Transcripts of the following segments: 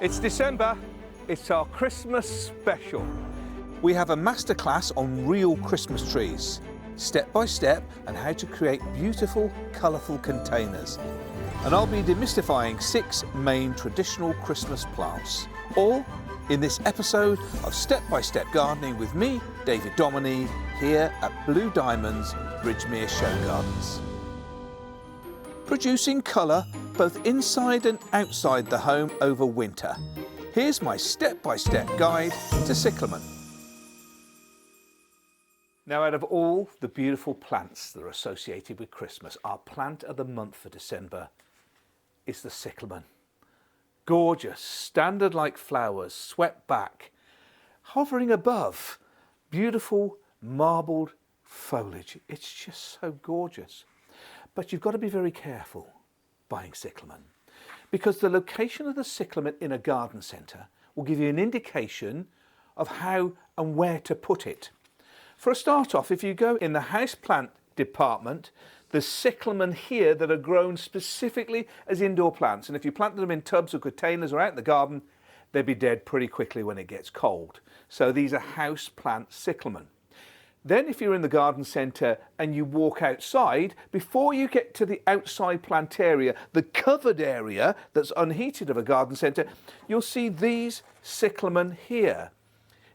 It's December, it's our Christmas special. We have a masterclass on real Christmas trees, step by step, and how to create beautiful, colourful containers. And I'll be demystifying 6 main traditional Christmas plants, all in this episode of Step by Step Gardening with me, David Domoney, here at Blue Diamond's Bridgemere Show Gardens. Producing colour both inside and outside the home over winter. Here's my step-by-step guide to cyclamen. Now, out of all the beautiful plants that are associated with Christmas, our plant of the month for December is the cyclamen. Gorgeous, standard-like flowers swept back, hovering above beautiful marbled foliage. It's just so gorgeous. But you've got to be very careful buying cyclamen, because the location of the cyclamen in a garden centre will give you an indication of how and where to put it. For a start off, if you go in the houseplant department, there's cyclamen here that are grown specifically as indoor plants, and if you planted them in tubs or containers or out in the garden, they'd be dead pretty quickly when it gets cold. So these are houseplant cyclamen. Then if you're in the garden centre and you walk outside, before you get to the outside plant area, the covered area that's unheated of a garden centre, you'll see these cyclamen here.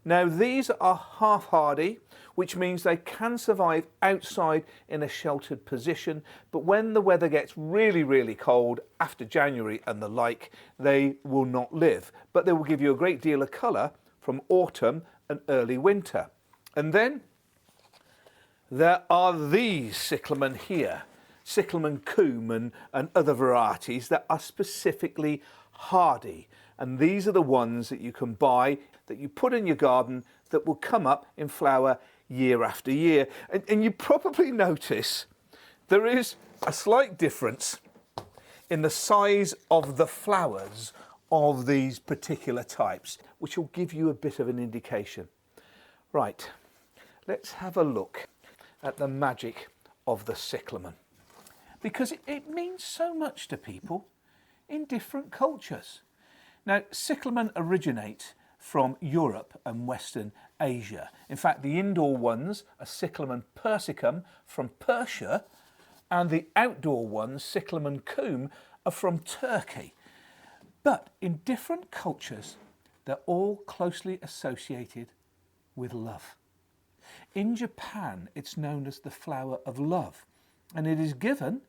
Now these are half hardy, which means they can survive outside in a sheltered position, but when the weather gets really, really cold after January and the like, they will not live. But they will give you a great deal of colour from autumn and early winter. And then there are these cyclamen here, cyclamen coum and other varieties that are specifically hardy. And these are the ones that you can buy, that you put in your garden, that will come up in flower year after year. And you probably notice there is a slight difference in the size of the flowers of these particular types, which will give you a bit of an indication. Right, let's have a look at the magic of the cyclamen, because it means so much to people in different cultures. Now, cyclamen originate from Europe and Western Asia. In fact, the indoor ones are cyclamen persicum from Persia, and the outdoor ones, cyclamen coum, are from Turkey. But in different cultures, they're all closely associated with love. In Japan, it's known as the flower of love, and it is given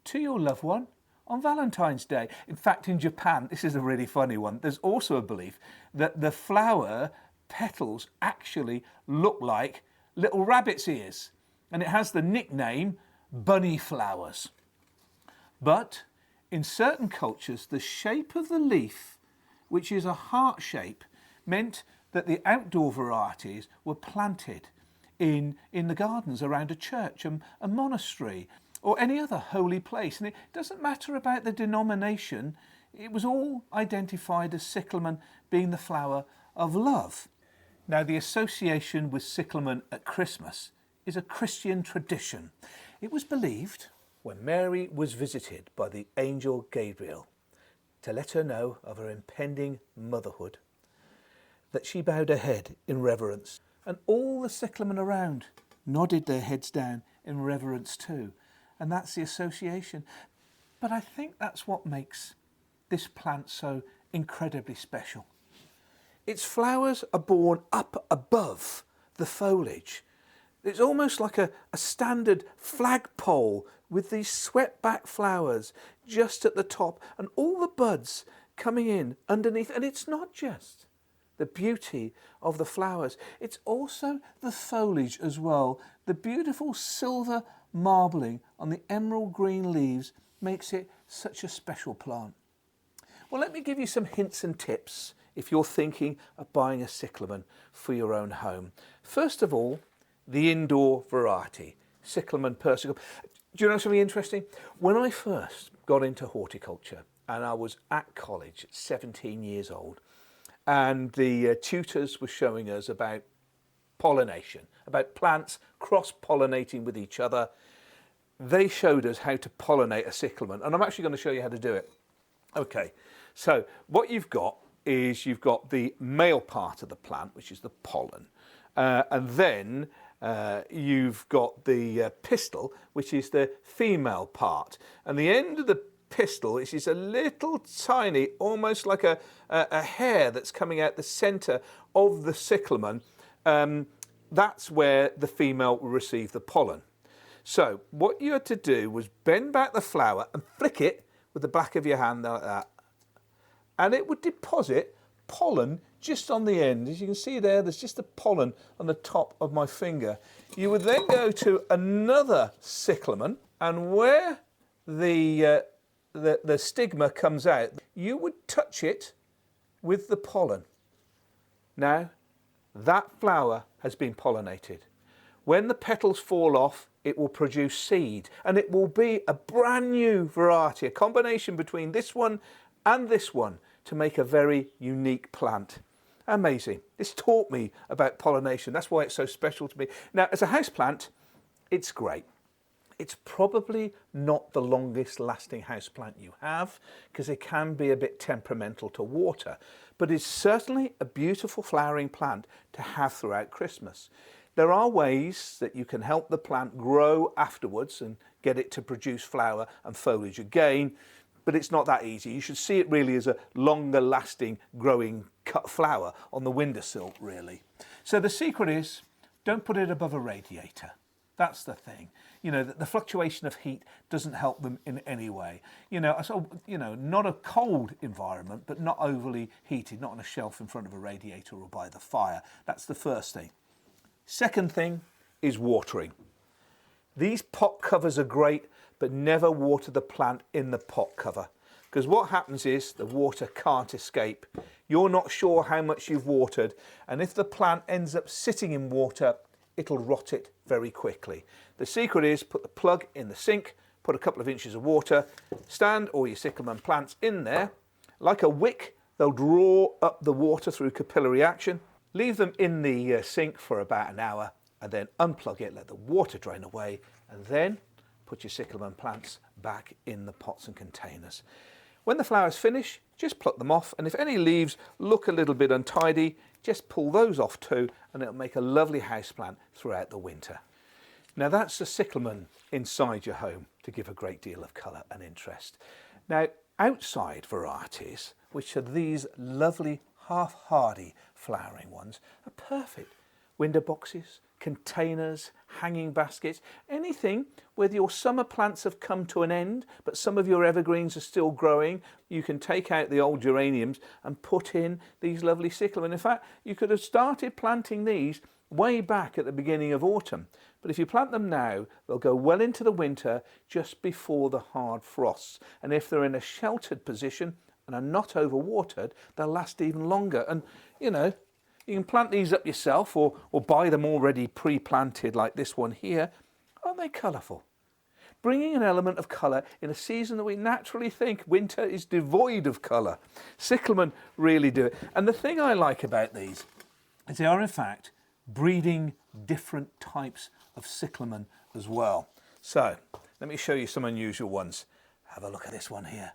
to your loved one on Valentine's Day. In fact, in Japan, this is a really funny one, there's also a belief that the flower petals actually look like little rabbit's ears, and it has the nickname bunny flowers. But in certain cultures, the shape of the leaf, which is a heart shape, meant that the outdoor varieties were planted in the gardens around a church, a monastery, or any other holy place. And it doesn't matter about the denomination, it was all identified as cyclamen being the flower of love. Now, the association with cyclamen at Christmas is a Christian tradition. It was believed when Mary was visited by the angel Gabriel to let her know of her impending motherhood, that she bowed her head in reverence, and all the cyclamen around nodded their heads down in reverence too. And that's the association. But I think that's what makes this plant so incredibly special. Its flowers are born up above the foliage. It's almost like a standard flagpole with these swept back flowers just at the top, and all the buds coming in underneath. And it's not just the beauty of the flowers, it's also the foliage as well. The beautiful silver marbling on the emerald green leaves makes it such a special plant. Well, let me give you some hints and tips if you're thinking of buying a cyclamen for your own home. First of all, the indoor variety, cyclamen persicum. Do you know something interesting? When I first got into horticulture, and I was at college at 17 years old, and the tutors were showing us about pollination, about plants cross-pollinating with each other, they showed us how to pollinate a cyclamen, and I'm actually going to show you how to do it. Okay, so what you've got is you've got the male part of the plant, which is the pollen, and then you've got the pistil, which is the female part, and the end of the pistil, which is a little tiny, almost like a hair that's coming out the centre of the cyclamen, that's where the female will receive the pollen. So what you had to do was bend back the flower and flick it with the back of your hand like that, and it would deposit pollen just on the end. As you can see there's just the pollen on the top of my finger. You would then go to another cyclamen, and where the stigma comes out, you would touch it with the pollen. Now, that flower has been pollinated. When the petals fall off, it will produce seed, and it will be a brand new variety, a combination between this one and this one, to make a very unique plant. Amazing. This taught me about pollination. That's why it's so special to me. Now, as a houseplant, it's great. It's probably not the longest lasting houseplant you have, because it can be a bit temperamental to water, but it's certainly a beautiful flowering plant to have throughout Christmas. There are ways that you can help the plant grow afterwards and get it to produce flower and foliage again, but it's not that easy. You should see it really as a longer lasting growing cut flower on the windowsill, really. So the secret is, don't put it above a radiator. That's the thing. You know, the fluctuation of heat doesn't help them in any way. Not a cold environment, but not overly heated, not on a shelf in front of a radiator or by the fire. That's the first thing. Second thing is watering. These pot covers are great, but never water the plant in the pot cover, because what happens is the water can't escape. You're not sure how much you've watered, and if the plant ends up sitting in water, it'll rot it very quickly. The secret is, put the plug in the sink, put a couple of inches of water, stand all your cyclamen plants in there. Like a wick, they'll draw up the water through capillary action. Leave them in the sink for about an hour, and then unplug it, let the water drain away, and then put your cyclamen plants back in the pots and containers. When the flowers finish, just pluck them off, and if any leaves look a little bit untidy, just pull those off too, and it'll make a lovely houseplant throughout the winter. Now that's the cyclamen inside your home to give a great deal of colour and interest. Now outside varieties, which are these lovely half-hardy flowering ones, are perfect. Window boxes, containers, hanging baskets, anything where your summer plants have come to an end, but some of your evergreens are still growing. You can take out the old geraniums and put in these lovely cyclamen. In fact, you could have started planting these way back at the beginning of autumn, but if you plant them now, they'll go well into the winter, just before the hard frosts. And if they're in a sheltered position and are not overwatered, they'll last even longer. And you know, you can plant these up yourself, or buy them already pre-planted like this one here. Aren't they colourful? Bringing an element of colour in a season that we naturally think winter is devoid of colour. Cyclamen really do it. And the thing I like about these is they are in fact breeding different types of cyclamen as well. So let me show you some unusual ones. Have a look at this one here.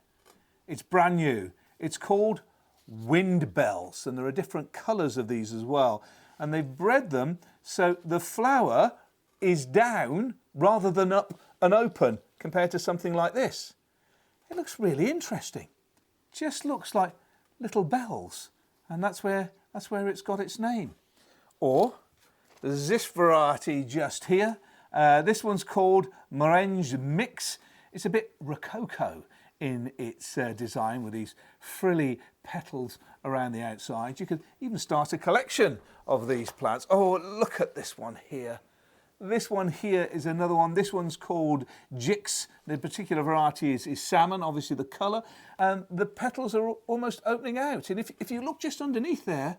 It's brand new. It's called wind bells, and there are different colours of these as well, and they've bred them so the flower is down rather than up and open, compared to something like this. It looks really interesting. Just looks like little bells, and that's where it's got its name. Or there's this variety just here. This one's called Morange Mix. It's a bit rococo in its design, with these frilly petals around the outside. You could even start a collection of these plants. Oh, look at this one here. This one here is another one. This one's called Jix. The particular variety is salmon, obviously the colour. And the petals are almost opening out. And if you look just underneath there,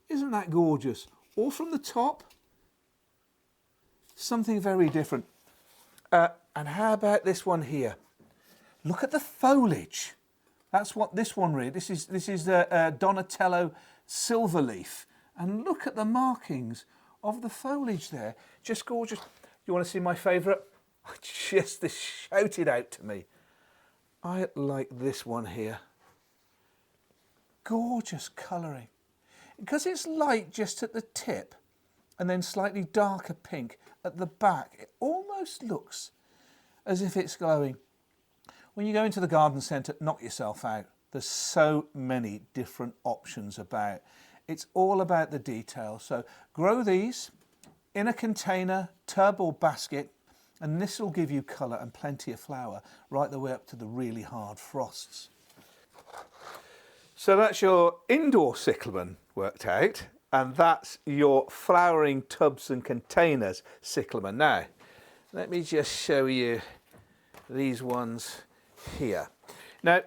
isn't that gorgeous? Or from the top, something very different. And how about this one here? Look at the foliage. That's what this one really. This is the Donatello Silverleaf, and look at the markings of the foliage there. Just gorgeous. You want to see my favourite? Just this shouted out to me. I like this one here. gorgeous colouring. Because it's light just at the tip and then slightly darker pink at the back, it almost looks as if it's glowing. When you go into the garden centre, knock yourself out. There's so many different options about. It's all about the detail. So grow these in a container, tub or basket, and this will give you colour and plenty of flower right the way up to the really hard frosts. So that's your indoor cyclamen worked out, and that's your flowering tubs and containers cyclamen. Now, let me just show you these ones here. Now,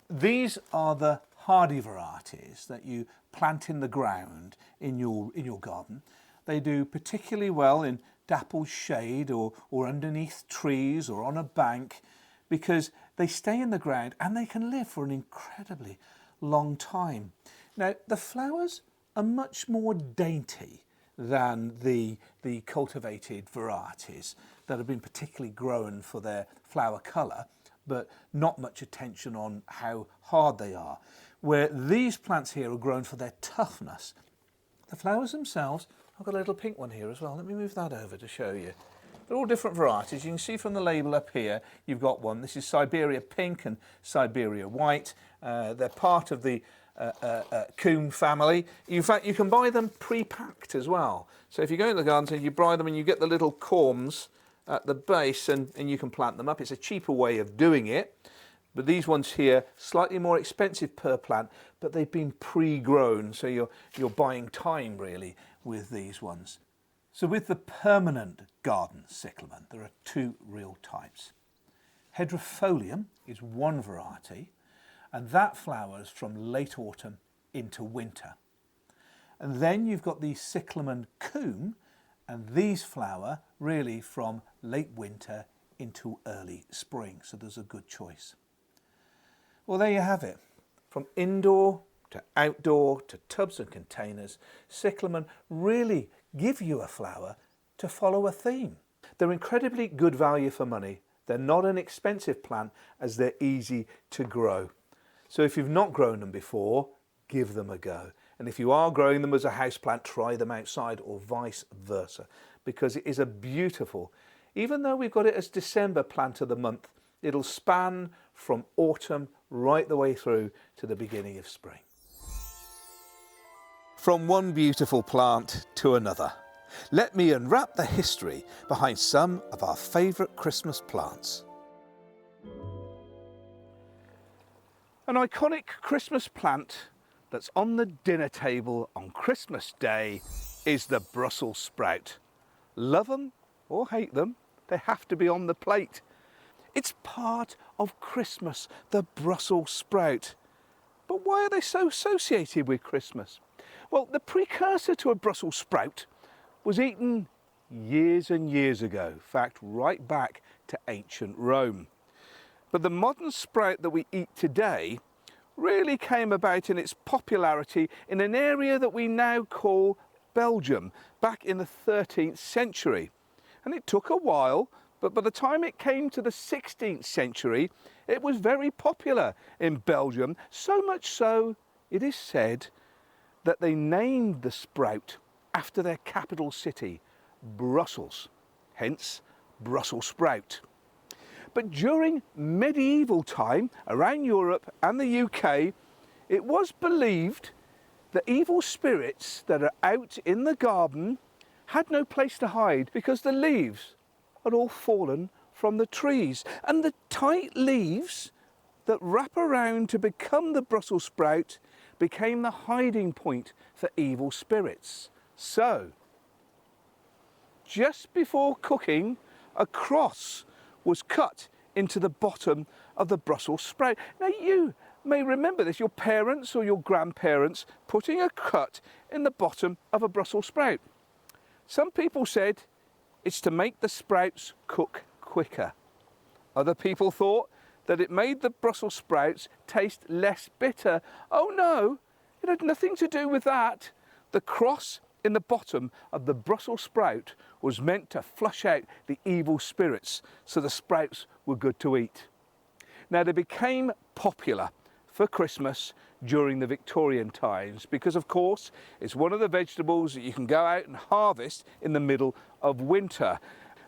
these are the hardy varieties that you plant in the ground in your garden. They do particularly well in dappled shade or underneath trees or on a bank, because they stay in the ground and they can live for an incredibly long time. Now, the flowers are much more dainty than the cultivated varieties that have been particularly grown for their flower colour, but not much attention on how hard they are. Where these plants here are grown for their toughness. The flowers themselves, I've got a little pink one here as well. Let me move that over to show you. They're all different varieties. You can see from the label up here, you've got one. This is Siberia Pink and Siberia White. They're part of the coon family. In fact, you can buy them pre-packed as well. So if you go in the garden centre, you buy them and you get the little corms at the base and you can plant them up. It's a cheaper way of doing it. But these ones here, slightly more expensive per plant, but they've been pre-grown. So you're buying time really with these ones. So with the permanent garden cyclamen, there are two real types. Hedropholium is one variety, and that flowers from late autumn into winter. And then you've got the cyclamen coum, and these flower really from late winter into early spring. So there's a good choice. Well, there you have it. From indoor to outdoor to tubs and containers, cyclamen really give you a flower to follow a theme. They're incredibly good value for money. They're not an expensive plant as they're easy to grow. So if you've not grown them before, give them a go. And if you are growing them as a houseplant, try them outside or vice versa, because it is a beautiful, even though we've got it as December plant of the month, it'll span from autumn right the way through to the beginning of spring. From one beautiful plant to another, let me unwrap the history behind some of our favourite Christmas plants. An iconic Christmas plant that's on the dinner table on Christmas Day is the Brussels sprout. Love them or hate them, they have to be on the plate. It's part of Christmas, the Brussels sprout. But why are they so associated with Christmas? Well, the precursor to a Brussels sprout was eaten years and years ago, in fact, right back to ancient Rome. But the modern sprout that we eat today really came about in its popularity in an area that we now call Belgium, back in the 13th century. And it took a while, but by the time it came to the 16th century, it was very popular in Belgium, so much so, it is said, that they named the sprout after their capital city, Brussels, hence Brussels sprout. But during medieval time, around Europe and the UK, it was believed that evil spirits that are out in the garden had no place to hide because the leaves had all fallen from the trees. And the tight leaves that wrap around to become the Brussels sprout became the hiding point for evil spirits. So, just before cooking, a cross was cut into the bottom of the Brussels sprout. Now you may remember this, your parents or your grandparents putting a cut in the bottom of a Brussels sprout. Some people said it's to make the sprouts cook quicker. Other people thought that it made the Brussels sprouts taste less bitter. Oh no, it had nothing to do with that. The cross in the bottom of the Brussels sprout was meant to flush out the evil spirits, so the sprouts were good to eat. Now they became popular for Christmas during the Victorian times because, of course, it's one of the vegetables that you can go out and harvest in the middle of winter.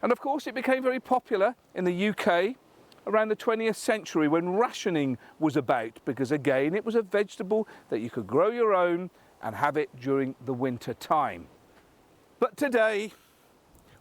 And of course, it became very popular in the UK around the 20th century when rationing was about, because again, it was a vegetable that you could grow your own and have it during the winter time. But today,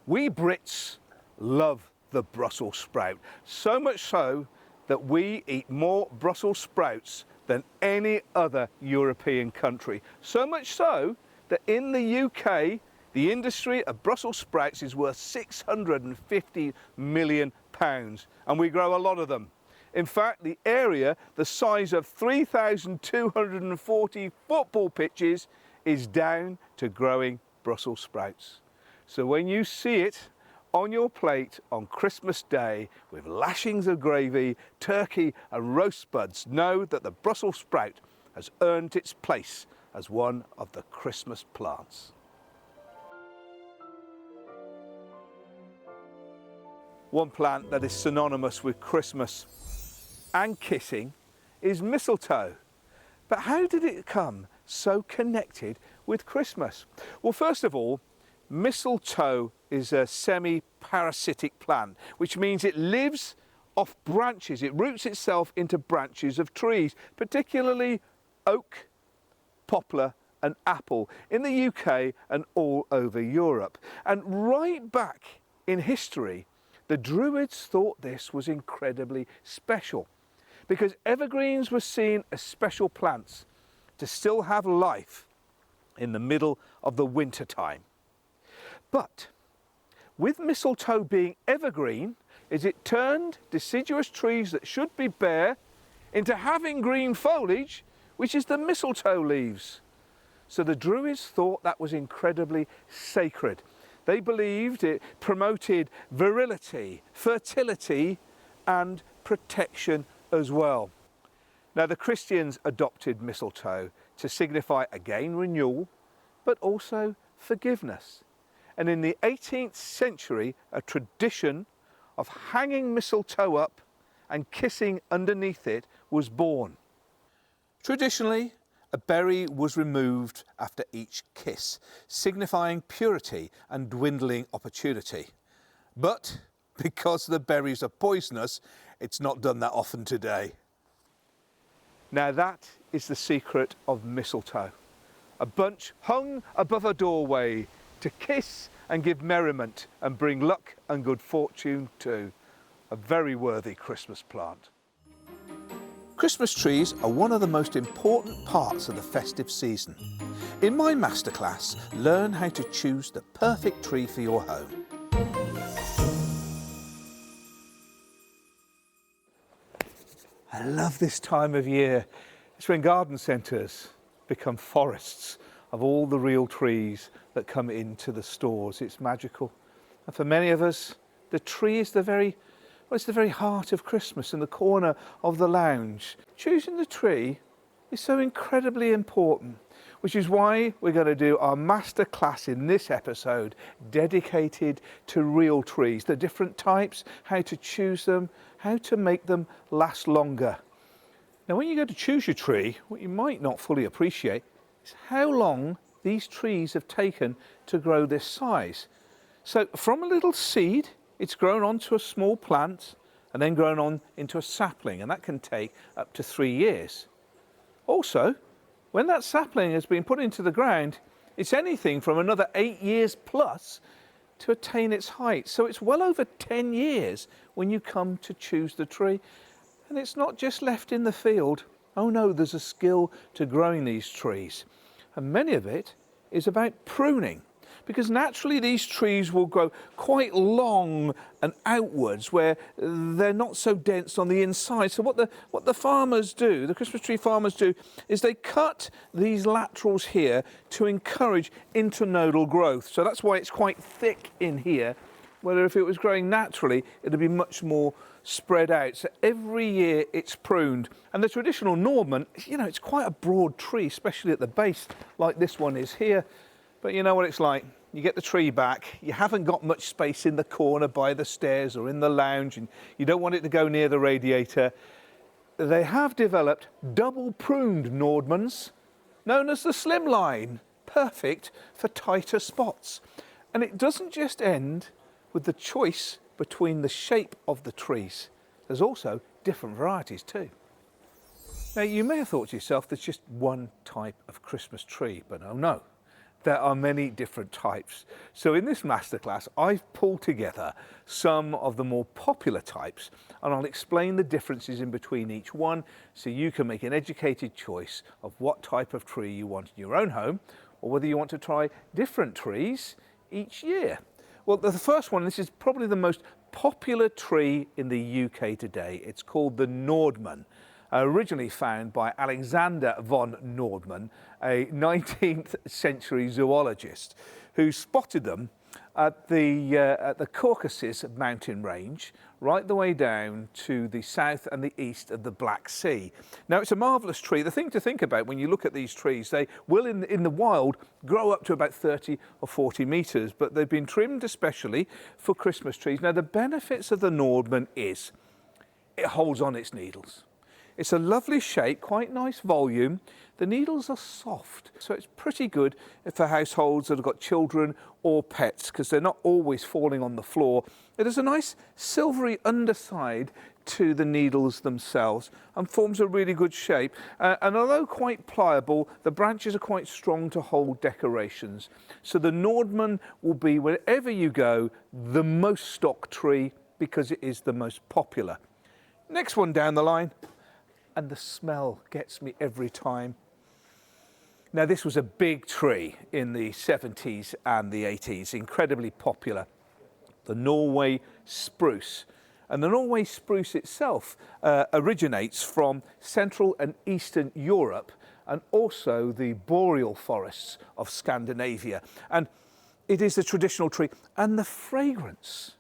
we Brits love the Brussels sprout, so much so that we eat more Brussels sprouts than any other European country. So much so that in the UK, the industry of Brussels sprouts is worth £650 million, and we grow a lot of them. In fact, the area the size of 3,240 football pitches is down to growing Brussels sprouts. So when you see it on your plate on Christmas Day with lashings of gravy, turkey and roast buds, know that the Brussels sprout has earned its place as one of the Christmas plants. One plant that is synonymous with Christmas and kissing is mistletoe. But how did it become so connected with Christmas? Well, first of all, mistletoe is a semi-parasitic plant, which means it lives off branches. It roots itself into branches of trees, particularly oak, poplar and apple in the UK and all over Europe. And right back in history, the Druids thought this was incredibly special because evergreens were seen as special plants to still have life in the middle of the winter time. But with mistletoe being evergreen, it turned deciduous trees that should be bare into having green foliage, which is the mistletoe leaves. So the Druids thought that was incredibly sacred. They believed it promoted virility, fertility and protection as well. Now the Christians adopted mistletoe to signify again renewal, but also forgiveness. And in the 18th century, a tradition of hanging mistletoe up and kissing underneath it was born. Traditionally, a berry was removed after each kiss, signifying purity and dwindling opportunity. But because the berries are poisonous, it's not done that often today. Now that is the secret of mistletoe. A bunch hung above a doorway to kiss and give merriment and bring luck and good fortune too. A very worthy Christmas plant. Christmas trees are one of the most important parts of the festive season. In my masterclass, learn how to choose the perfect tree for your home. I love this time of year. It's when garden centres become forests of all the real trees that come into the stores. It's magical. And for many of us, the tree is it's the very heart of Christmas, in the corner of the lounge. Choosing the tree is so incredibly important, which is why we're going to do our masterclass in this episode dedicated to real trees, the different types, how to choose them, how to make them last longer. Now, when you go to choose your tree, what you might not fully appreciate is how long these trees have taken to grow this size. So from a little seed, it's grown onto a small plant and then grown on into a sapling, and that can take up to 3 years. Also, when that sapling has been put into the ground, it's anything from another 8 years plus to attain its height. So it's well over 10 years when you come to choose the tree. And it's not just left in the field. Oh no, there's a skill to growing these trees. And many of it is about pruning, because naturally these trees will grow quite long and outwards where they're not so dense on the inside. So what the farmers do, the Christmas tree farmers do, is they cut these laterals here to encourage internodal growth. So that's why it's quite thick in here, whether if it was growing naturally, it'd be much more spread out. So every year it's pruned. And the traditional Norman, it's quite a broad tree, especially at the base, like this one is here. But you know what it's like. You get the tree back, you haven't got much space in the corner by the stairs or in the lounge, and you don't want it to go near the radiator. they have developed double pruned Nordmanns, known as the slimline, perfect for tighter spots. And it doesn't just end with the choice between the shape of the trees. There's also different varieties too. Now you may have thought to yourself there's just one type of Christmas tree, but oh no, there are many different types. So in this masterclass, I've pulled together some of the more popular types, and I'll explain the differences in between each one so you can make an educated choice of what type of tree you want in your own home, or whether you want to try different trees each year. Well, the first one, this is probably the most popular tree in the UK today. It's called the Nordmann, originally found by Alexander von Nordmann, a 19th century zoologist who spotted them at the Caucasus mountain range, right the way down to the south and the east of the Black Sea. Now, it's a marvellous tree. The thing to think about when you look at these trees, they will in the wild grow up to about 30 or 40 metres, but they've been trimmed especially for Christmas trees. Now, the benefits of the Nordmann is it holds on its needles. It's a lovely shape, quite nice volume. The needles are soft, so it's pretty good for households that have got children or pets because they're not always falling on the floor. It has a nice silvery underside to the needles themselves and forms a really good shape. And although quite pliable, the branches are quite strong to hold decorations. So the Nordmann will be, wherever you go, the most stocked tree because it is the most popular. Next one down the line. And the smell gets me every time. Now, this was a big tree in the 70s and the 80s, incredibly popular. The Norway spruce. And the Norway spruce itself originates from Central and Eastern Europe and also the boreal forests of Scandinavia. And it is a traditional tree. And the fragrance,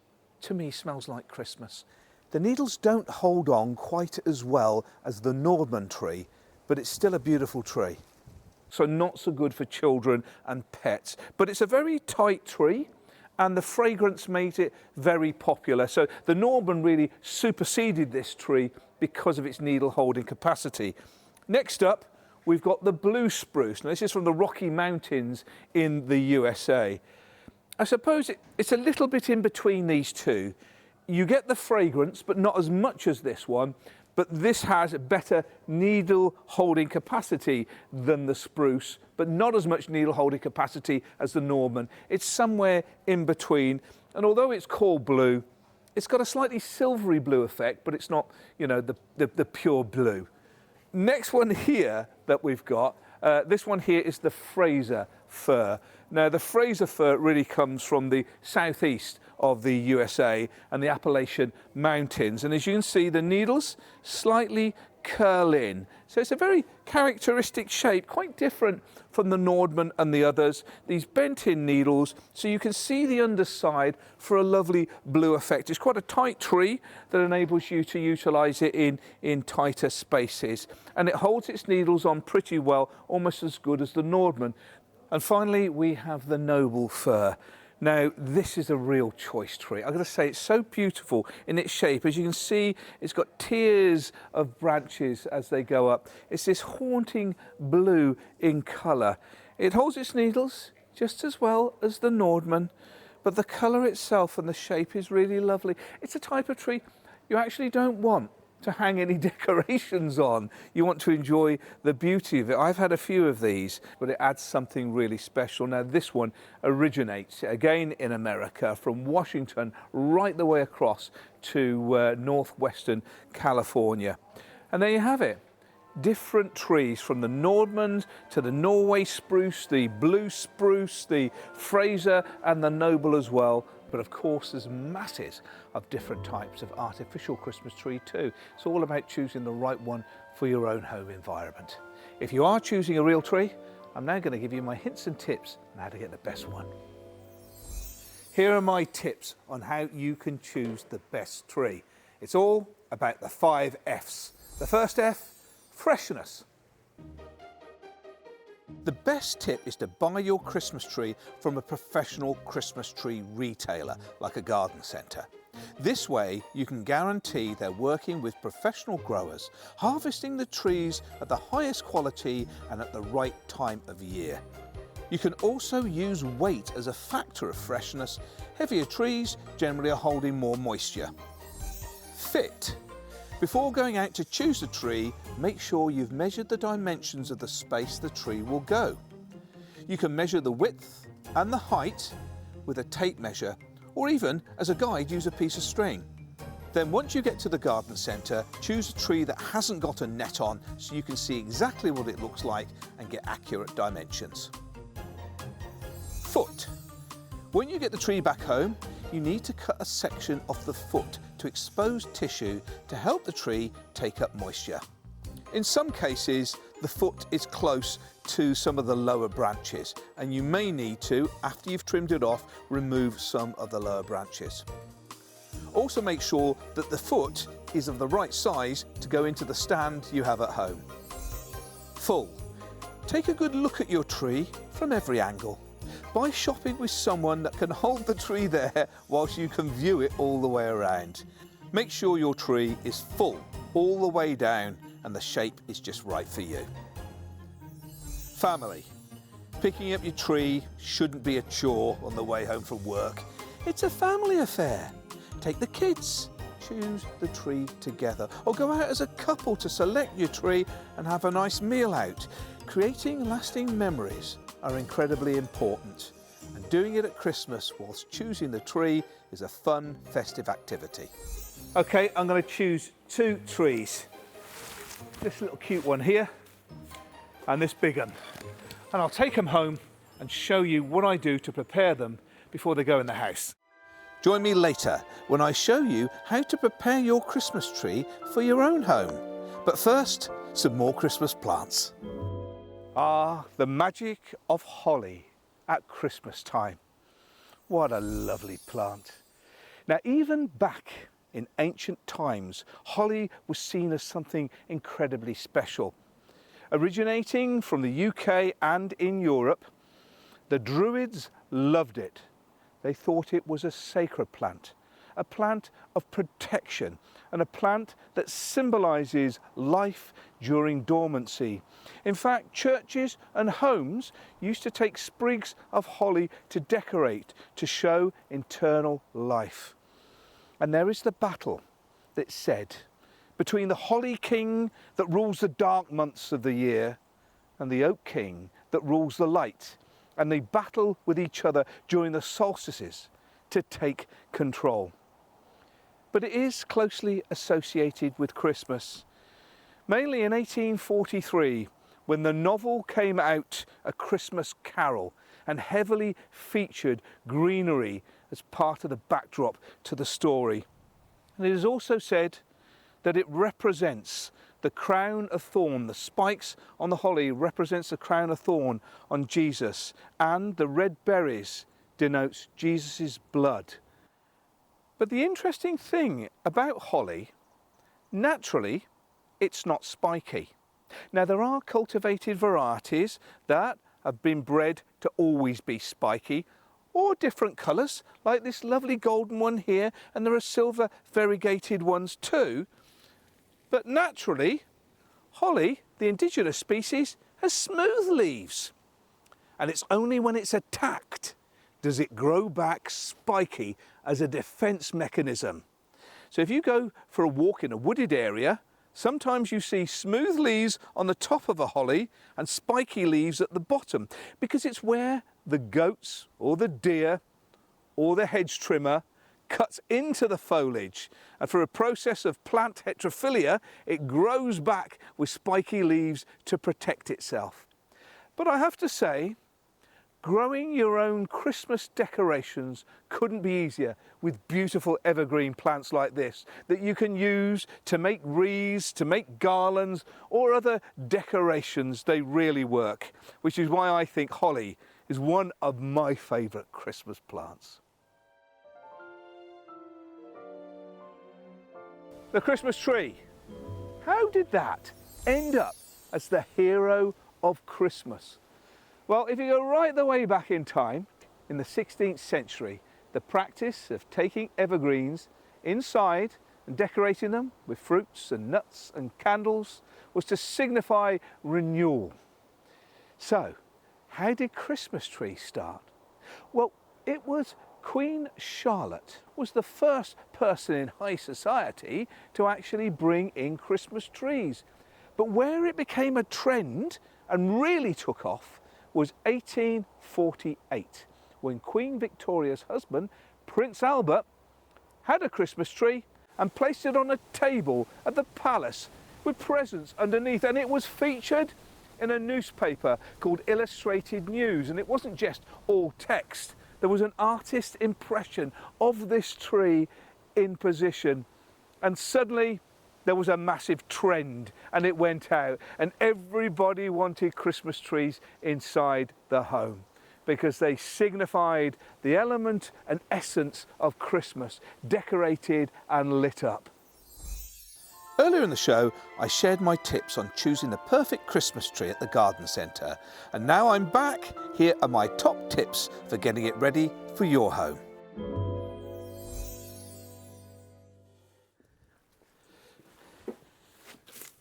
to me, smells like Christmas. The needles don't hold on quite as well as the Nordmann tree, but it's still a beautiful tree. So not so good for children and pets, but it's a very tight tree and the fragrance made it very popular. So the Nordmann really superseded this tree because of its needle holding capacity. Next up, we've got the blue spruce. Now, this is from the Rocky Mountains in the USA. I suppose it's a little bit in between these two. You get the fragrance, but not as much as this one, but this has better needle holding capacity than the spruce, but not as much needle holding capacity as the Nordmann. It's somewhere in between, and although it's called blue, it's got a slightly silvery blue effect, but it's not, you know, the pure blue. Next one here that we've got, this one here is the Fraser fir. Now, the Fraser fir really comes from the southeast of the USA and the Appalachian Mountains. And as you can see, the needles slightly curl in. So it's a very characteristic shape, quite different from the Nordmann and the others. These bent-in needles, so you can see the underside for a lovely blue effect. It's quite a tight tree that enables you to utilise it in tighter spaces. And it holds its needles on pretty well, almost as good as the Nordmann. And finally, we have the noble fir. Now, this is a real choice tree. I've got to say, it's so beautiful in its shape. As you can see, it's got tiers of branches as they go up. It's this haunting blue in colour. It holds its needles just as well as the Nordmann, but the colour itself and the shape is really lovely. It's a type of tree you actually don't want to hang any decorations on. You want to enjoy the beauty of it. I've had a few of these, but it adds something really special. Now, this one originates again in America from Washington right the way across to northwestern California. And there you have it. Different trees, from the Nordmanns to the Norway spruce, the blue spruce, the Fraser and the noble as well. But of course, there's masses of different types of artificial Christmas tree too. It's all about choosing the right one for your own home environment. If you are choosing a real tree, I'm now going to give you my hints and tips on how to get the best one. Here are my tips on how you can choose the best tree. It's all about the 5 F's. The first F, freshness. The best tip is to buy your Christmas tree from a professional Christmas tree retailer, like a garden centre. This way you can guarantee they're working with professional growers, harvesting the trees at the highest quality and at the right time of year. You can also use weight as a factor of freshness. Heavier trees generally are holding more moisture. Fit. Before going out to choose a tree, make sure you've measured the dimensions of the space the tree will go. You can measure the width and the height with a tape measure, or even as a guide use a piece of string. Then once you get to the garden centre, choose a tree that hasn't got a net on so you can see exactly what it looks like and get accurate dimensions. Foot. When you get the tree back home, you need to cut a section off the foot to expose tissue to help the tree take up moisture. In some cases, the foot is close to some of the lower branches, and you may need to, after you've trimmed it off, remove some of the lower branches. Also make sure that the foot is of the right size to go into the stand you have at home. Full. Take a good look at your tree from every angle. By shopping with someone that can hold the tree there whilst you can view it all the way around. Make sure your tree is full all the way down and the shape is just right for you. Family. Picking up your tree shouldn't be a chore on the way home from work. It's a family affair. Take the kids, choose the tree together, or go out as a couple to select your tree and have a nice meal out. Creating lasting memories are incredibly important, and doing it at Christmas whilst choosing the tree is a fun, festive activity. Okay, I'm going to choose two trees. This little cute one here and this big one. And I'll take them home and show you what I do to prepare them before they go in the house. Join me later when I show you how to prepare your Christmas tree for your own home. But first, some more Christmas plants. Ah, the magic of holly at Christmas time. What a lovely plant. Now, even back in ancient times, holly was seen as something incredibly special. Originating from the UK and in Europe, the Druids loved it. They thought it was a sacred plant, a plant of protection, and a plant that symbolises life during dormancy. In fact, churches and homes used to take sprigs of holly to decorate, to show eternal life. And there is the battle that's said between the holly king that rules the dark months of the year and the oak king that rules the light. And they battle with each other during the solstices to take control. But it is closely associated with Christmas. Mainly in 1843, when the novel came out, A Christmas Carol, and heavily featured greenery as part of the backdrop to the story. And it is also said that it represents the crown of thorn. The spikes on the holly represents the crown of thorn on Jesus, and the red berries denotes Jesus' blood. But the interesting thing about holly, naturally, it's not spiky. Now, there are cultivated varieties that have been bred to always be spiky, or different colours, like this lovely golden one here, and there are silver variegated ones too. But naturally, holly, the indigenous species, has smooth leaves. And it's only when it's attacked does it grow back spiky as a defence mechanism. So if you go for a walk in a wooded area, sometimes you see smooth leaves on the top of a holly and spiky leaves at the bottom, because it's where the goats or the deer or the hedge trimmer cuts into the foliage, and for a process of plant heterophilia, it grows back with spiky leaves to protect itself. But I have to say, growing your own Christmas decorations couldn't be easier with beautiful evergreen plants like this that you can use to make wreaths, to make garlands, or other decorations. They really work, which is why I think holly is one of my favourite Christmas plants. The Christmas tree. How did that end up as the hero of Christmas? Well, if you go right the way back in time, in the 16th century, the practice of taking evergreens inside and decorating them with fruits and nuts and candles was to signify renewal. So, how did Christmas trees start? Well, it was Queen Charlotte was the first person in high society to actually bring in Christmas trees. But where it became a trend and really took off was 1848, when Queen Victoria's husband, Prince Albert, had a Christmas tree and placed it on a table at the palace with presents underneath, and it was featured in a newspaper called Illustrated News, and it wasn't just all text. There was an artist's impression of this tree in position, and suddenly there was a massive trend and it went out, and everybody wanted Christmas trees inside the home because they signified the element and essence of Christmas, decorated and lit up. Earlier in the show, I shared my tips on choosing the perfect Christmas tree at the garden centre. And now I'm back. Here are my top tips for getting it ready for your home.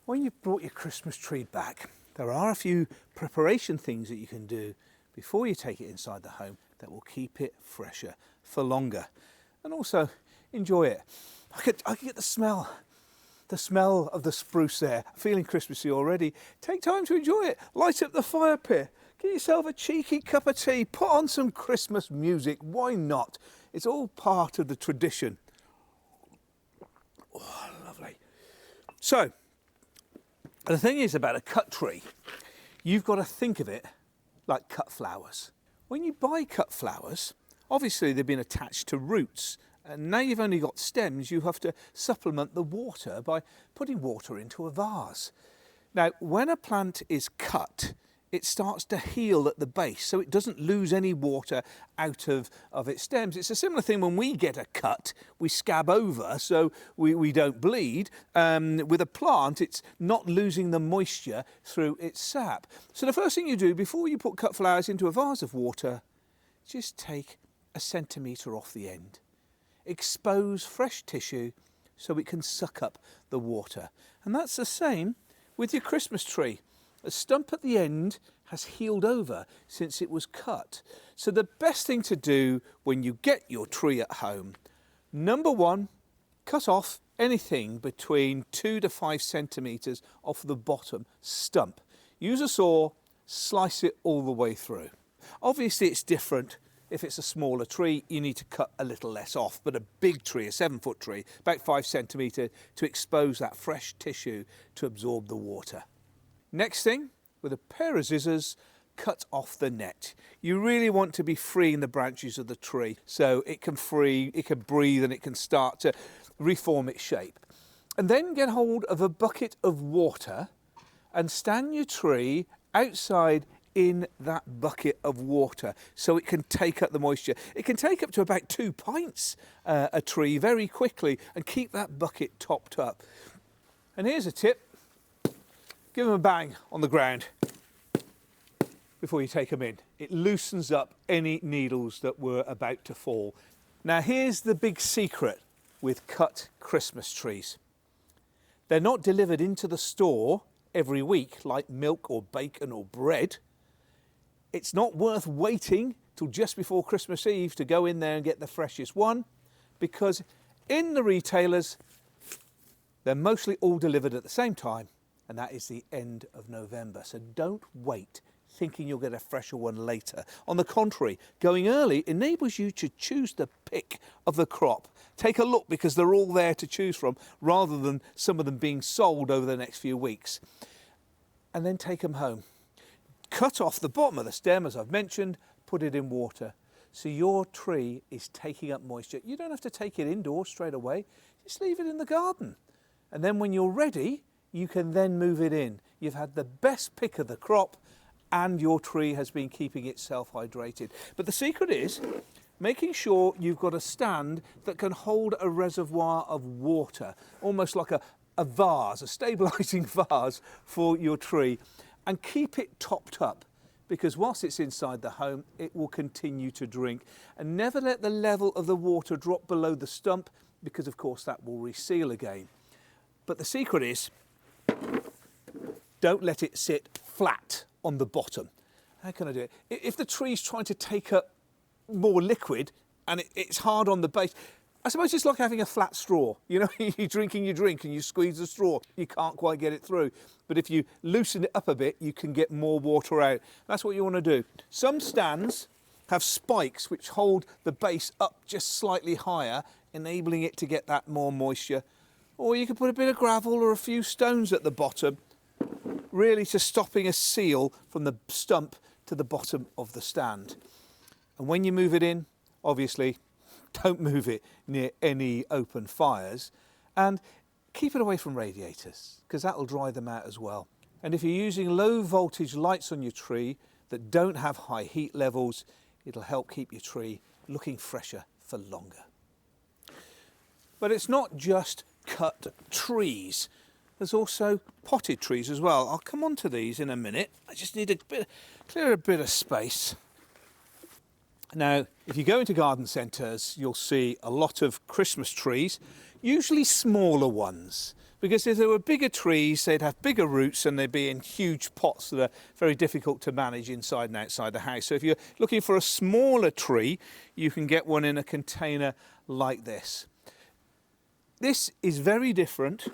When you've brought your Christmas tree back, there are a few preparation things that you can do before you take it inside the home that will keep it fresher for longer. And also enjoy it. I could get the smell of the spruce there, feeling Christmassy already. Take time to enjoy it. Light up the fire pit. Get yourself a cheeky cup of tea. Put on some Christmas music. Why not? It's all part of the tradition. Oh, lovely. So, the thing is about a cut tree, you've got to think of it like cut flowers. When you buy cut flowers, obviously they've been attached to roots. And now you've only got stems, you have to supplement the water by putting water into a vase. Now, when a plant is cut, it starts to heal at the base, so it doesn't lose any water out of its stems. It's a similar thing when we get a cut, we scab over so we don't bleed. With a plant, it's not losing the moisture through its sap. So the first thing you do before you put cut flowers into a vase of water, just take a centimetre off the end. Expose fresh tissue so it can suck up the water. And that's the same with your Christmas tree. The stump at the end has healed over since it was cut. So the best thing to do when you get your tree at home, number one, cut off anything between 2 to 5 centimetres off the bottom stump. Use a saw, slice it all the way through. Obviously it's different. If it's a smaller tree, you need to cut a little less off, but a big tree, a 7-foot tree, about 5 centimetres to expose that fresh tissue to absorb the water. Next thing, with a pair of scissors, cut off the net. You really want to be freeing the branches of the tree so it can breathe and it can start to reform its shape. And then get hold of a bucket of water and stand your tree outside in that bucket of water so it can take up the moisture. It can take up to about 2 pints a tree very quickly, and keep that bucket topped up. And here's a tip. Give them a bang on the ground before you take them in. It loosens up any needles that were about to fall. Now here's the big secret with cut Christmas trees. They're not delivered into the store every week like milk or bacon or bread. It's not worth waiting till just before Christmas Eve to go in there and get the freshest one, because in the retailers, they're mostly all delivered at the same time, and that is the end of November. So don't wait thinking you'll get a fresher one later. On the contrary, going early enables you to choose the pick of the crop. Take a look, because they're all there to choose from, rather than some of them being sold over the next few weeks. And then take them home. Cut off the bottom of the stem, as I've mentioned, put it in water. So your tree is taking up moisture. You don't have to take it indoors straight away. Just leave it in the garden. And then when you're ready, you can then move it in. You've had the best pick of the crop, and your tree has been keeping itself hydrated. But the secret is making sure you've got a stand that can hold a reservoir of water, almost like a vase, a stabilising vase for your tree. And keep it topped up, because whilst it's inside the home, it will continue to drink. And never let the level of the water drop below the stump. because of course that will reseal again. But the secret is, don't let it sit flat on the bottom. How can I do it? If the tree's trying to take up more liquid and it's hard on the base, I suppose it's like having a flat straw. You know, you're drinking your drink and you squeeze the straw, you can't quite get it through. But if you loosen it up a bit, you can get more water out. That's what you want to do. Some stands have spikes which hold the base up just slightly higher, enabling it to get that more moisture. Or you could put a bit of gravel or a few stones at the bottom, really to stopping a seal from the stump to the bottom of the stand. And when you move it in, obviously, don't move it near any open fires, and keep it away from radiators, because that'll dry them out as well. And if you're using low voltage lights on your tree that don't have high heat levels, it'll help keep your tree looking fresher for longer. But it's not just cut trees. There's also potted trees as well. I'll come on to these in a minute. I just need clear a bit of space. Now, if you go into garden centres, you'll see a lot of Christmas trees, usually smaller ones, because if there were bigger trees, they'd have bigger roots and they'd be in huge pots that are very difficult to manage inside and outside the house. So if you're looking for a smaller tree, you can get one in a container like this. This is very different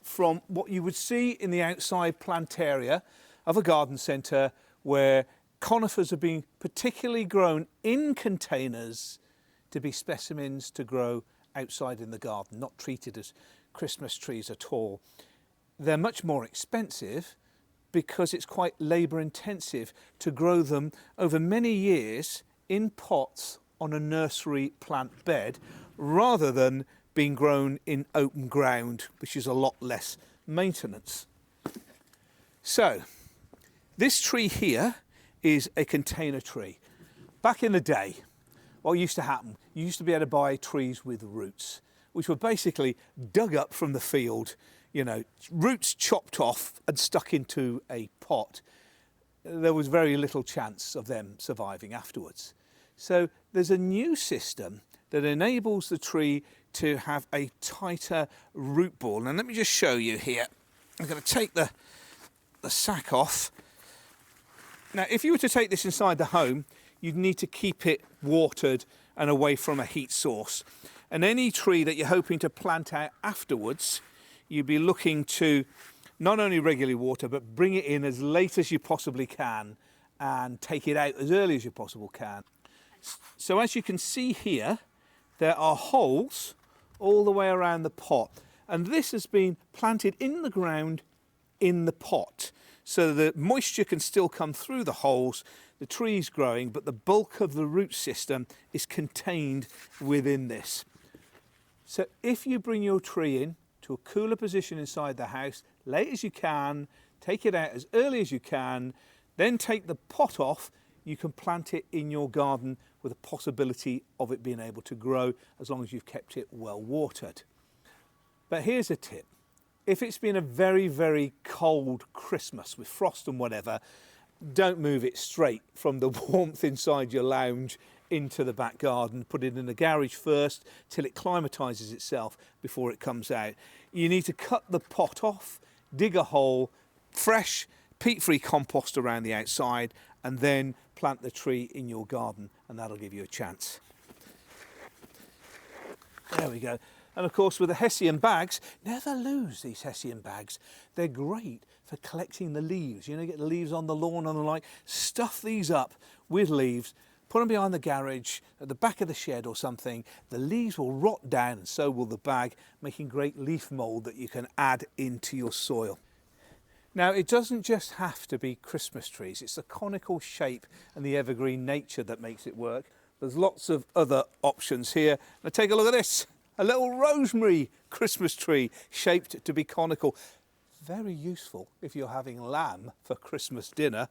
from what you would see in the outside plant area of a garden centre, where conifers are being particularly grown in containers to be specimens to grow outside in the garden, not treated as Christmas trees at all. They're much more expensive because it's quite labour intensive to grow them over many years in pots on a nursery plant bed, rather than being grown in open ground, which is a lot less maintenance. So this tree here is a container tree. Back in the day, what used to happen, you used to be able to buy trees with roots, which were basically dug up from the field, you know, roots chopped off and stuck into a pot. There was very little chance of them surviving afterwards. So there's a new system that enables the tree to have a tighter root ball. And let me just show you here. I'm going to take the sack off. Now, if you were to take this inside the home, you'd need to keep it watered and away from a heat source. And any tree that you're hoping to plant out afterwards, you'd be looking to not only regularly water, but bring it in as late as you possibly can and take it out as early as you possibly can. So as you can see here, there are holes all the way around the pot. And this has been planted in the ground in the pot, so the moisture can still come through the holes. The tree's growing, but the bulk of the root system is contained within this. So if you bring your tree in to a cooler position inside the house, late as you can, take it out as early as you can, then take the pot off, you can plant it in your garden with a possibility of it being able to grow, as long as you've kept it well watered. But here's a tip. If it's been a very, very cold Christmas with frost and whatever, don't move it straight from the warmth inside your lounge into the back garden. Put it in the garage first till it climatizes itself before it comes out. You need to cut the pot off, dig a hole, fresh peat-free compost around the outside, and then plant the tree in your garden, and that'll give you a chance. There we go. And of course, with the Hessian bags, never lose these Hessian bags. They're great for collecting the leaves. You know, get the leaves on the lawn and the like. Stuff these up with leaves, put them behind the garage, at the back of the shed or something. The leaves will rot down, and so will the bag, making great leaf mould that you can add into your soil. Now, it doesn't just have to be Christmas trees. It's the conical shape and the evergreen nature that makes it work. There's lots of other options here. Now take a look at this. A little rosemary Christmas tree shaped to be conical. Very useful if you're having lamb for Christmas dinner.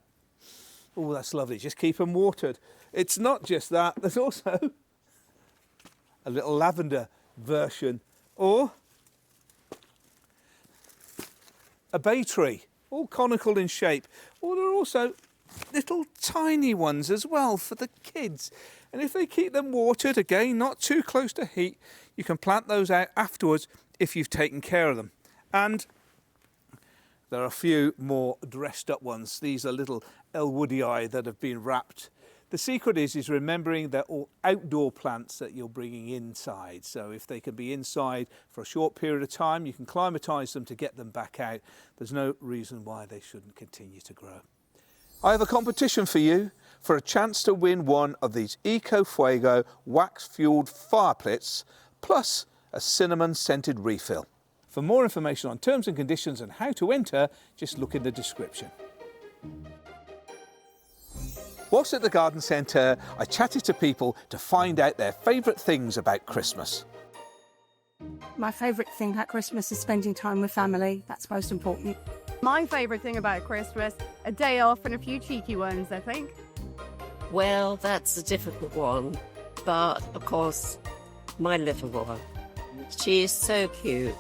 Oh, that's lovely. Just keep them watered. It's not just that. There's also a little lavender version, or a bay tree, all conical in shape. Or there are also little tiny ones as well for the kids. And if they keep them watered, again, not too close to heat, you can plant those out afterwards if you've taken care of them. And there are a few more dressed up ones. These are little Elwoodii that have been wrapped. The secret is remembering they're all outdoor plants that you're bringing inside. So if they can be inside for a short period of time, you can climatise them to get them back out. There's no reason why they shouldn't continue to grow. I have a competition for you for a chance to win one of these Eco Fuego wax-fueled fire pits, plus a cinnamon-scented refill. For more information on terms and conditions and how to enter, just look in the description. Whilst at the garden centre, I chatted to people to find out their favourite things about Christmas. My favourite thing about Christmas is spending time with family. That's most important. My favourite thing about Christmas, a day off and a few cheeky ones, I think. Well, that's a difficult one, but of course, my little one. She is so cute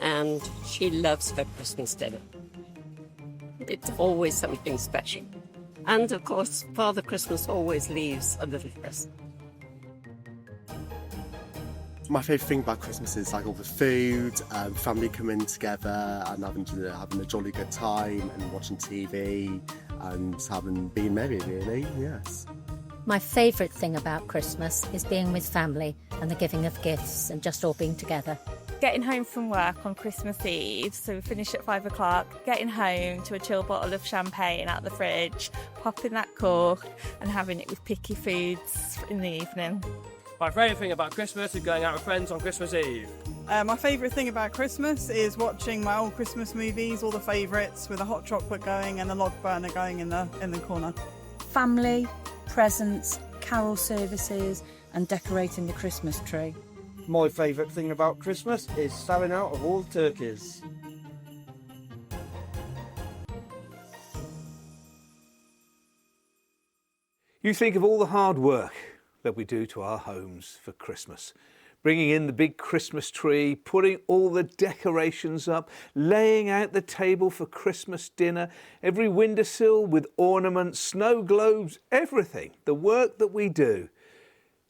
and she loves her Christmas dinner. It's always something special. And of course, Father Christmas always leaves a little present. My favourite thing about Christmas is like all the food, family coming together and having a jolly good time and watching TV and being merry, really, yes. My favourite thing about Christmas is being with family and the giving of gifts and just all being together. Getting home from work on Christmas Eve, so we finish at 5 o'clock, getting home to a chill bottle of champagne out the fridge, popping that cork and having it with picky foods in the evening. My favourite thing about Christmas is going out with friends on Christmas Eve. My favourite thing about Christmas is watching my old Christmas movies, all the favourites, with a hot chocolate going and a log burner going in the corner. Family, presents, carol services and decorating the Christmas tree. My favourite thing about Christmas is selling out of all the turkeys. You think of all the hard work that we do to our homes for Christmas. Bringing in the big Christmas tree, putting all the decorations up, laying out the table for Christmas dinner, every windowsill with ornaments, snow globes, everything. The work that we do.